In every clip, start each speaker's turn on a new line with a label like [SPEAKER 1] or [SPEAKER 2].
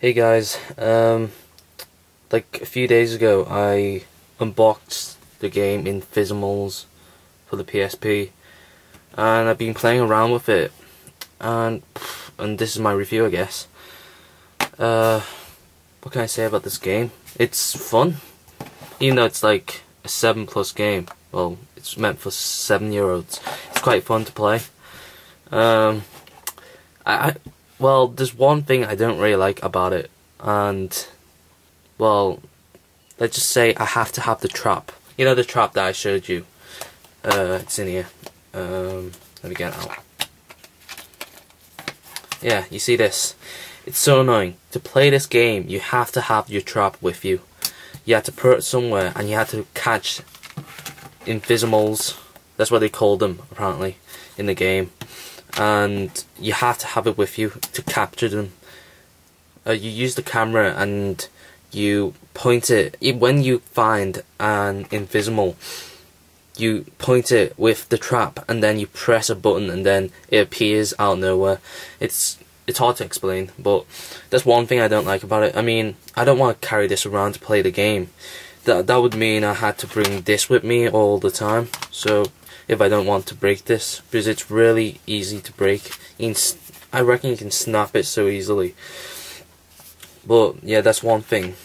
[SPEAKER 1] Hey guys, like a few days ago I unboxed the game InviZimals for the PSP, and I've been playing around with it, and this is my review, I guess. What can I say about this game? It's fun, even though it's like a 7+ game. Well, it's meant for 7-year-olds. It's quite fun to play. Well, there's one thing I don't really like about it, and, well, let's just say I have to have the trap. You know the trap that I showed you? It's in here. Let me get it out. Yeah, you see this? It's so annoying. To play this game, you have to have your trap with you. You have to put it somewhere, and you have to catch InviZimals. That's what they call them, apparently, in the game. And you have to have it with you to capture them. You use the camera and you point it. When you find an InviZimal, you point it with the trap and then you press a button and then it appears out of nowhere. It's hard to explain, but that's one thing I don't like about it. I mean, I don't want to carry this around to play the game. That would mean I had to bring this with me all the time. So if I don't want to break this, because it's really easy to break. I reckon you can snap it so easily. But yeah, that's one thing.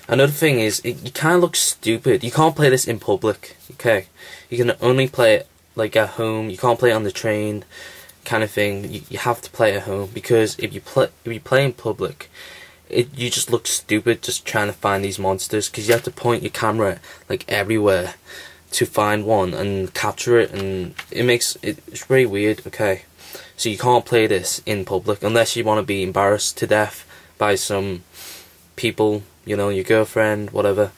[SPEAKER 1] Another thing is, you kind of look stupid. You can't play this in public, okay? You can only play it like at home. You can't play it on the train, kind of thing. You have to play at home, because if you play in public, you just look stupid just trying to find these monsters, because you have to point your camera like everywhere to find one and capture it, and it's very weird, okay? So you can't play this in public unless you want to be embarrassed to death by some people, you know, your girlfriend, whatever.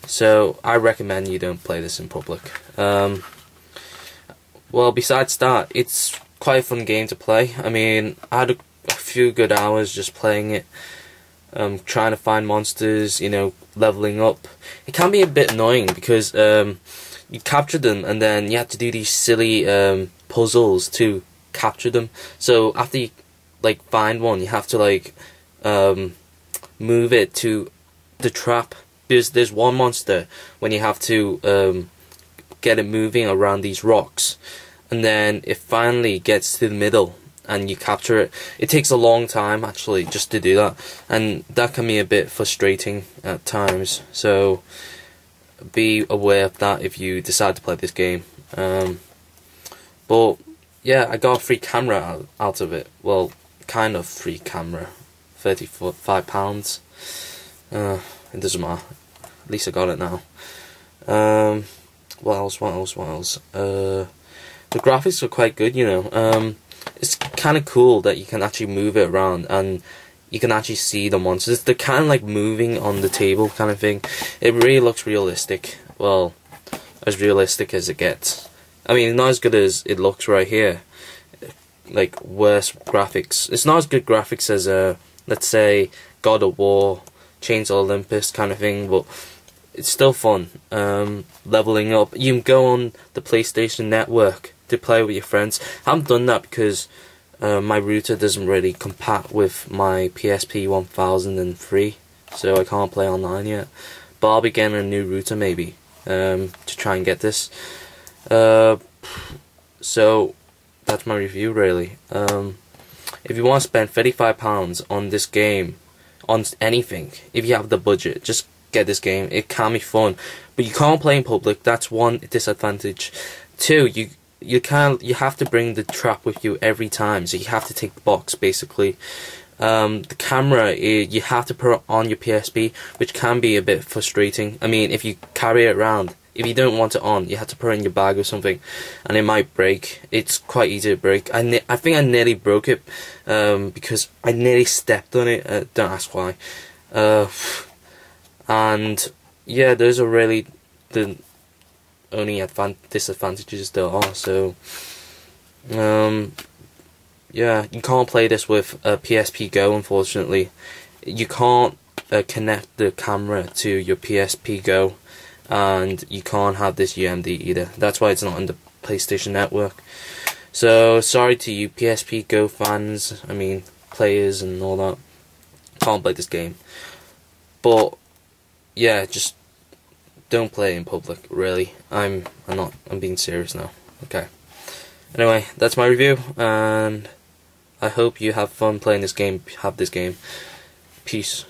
[SPEAKER 1] So I recommend you don't play this in public. Well, besides that, it's quite a fun game to play. I mean, I had a few good hours just playing it, trying to find monsters, you know, leveling up. It can be a bit annoying because you capture them and then you have to do these silly puzzles to capture them. So after you like find one, you have to like move it to the trap. There's one monster when you have to get it moving around these rocks, and then it finally gets to the middle and you capture it. It takes a long time actually just to do that, and that can be a bit frustrating at times. So be aware of that if you decide to play this game. But yeah, I got a free camera out of it. Well, kind of free camera, £35. It doesn't matter. At least I got it now. What else? The graphics are quite good, you know. It's kind of cool that you can actually move it around and you can actually see the monsters. They're kind of like moving on the table kind of thing. It really looks realistic. Well, as realistic as it gets. I mean, not as good as it looks right here. Like, worse graphics. It's not as good graphics as, let's say, God of War, Chains of Olympus kind of thing, but it's still fun. Leveling up. You can go on the PlayStation Network to play with your friends. I haven't done that because my router doesn't really compat with my PSP 1003, so I can't play online yet. But I'll be getting a new router maybe to try and get this. So that's my review really. If you want to spend £35 on this game, on anything, if you have the budget, just get this game. It can be fun, but you can't play in public. That's one disadvantage. Two, you have to bring the trap with you every time, so you have to take the box basically. The camera, you have to put it on your PSP, which can be a bit frustrating. I mean, if you carry it around, if you don't want it on, you have to put it in your bag or something, and it might break. It's quite easy to break. I think I nearly broke it because I nearly stepped on it. Don't ask why. And yeah, those are really the only disadvantages there are. So yeah, you can't play this with a PSP Go, unfortunately. You can't connect the camera to your PSP Go, and you can't have this UMD either. That's why it's not on the PlayStation Network. So sorry to you PSP Go fans, I mean players and all that. can't play this game. But yeah, just don't play it in public. Really, I'm being serious now. Okay. Anyway, that's my review, and I hope you have fun playing this game. Have this game. Peace.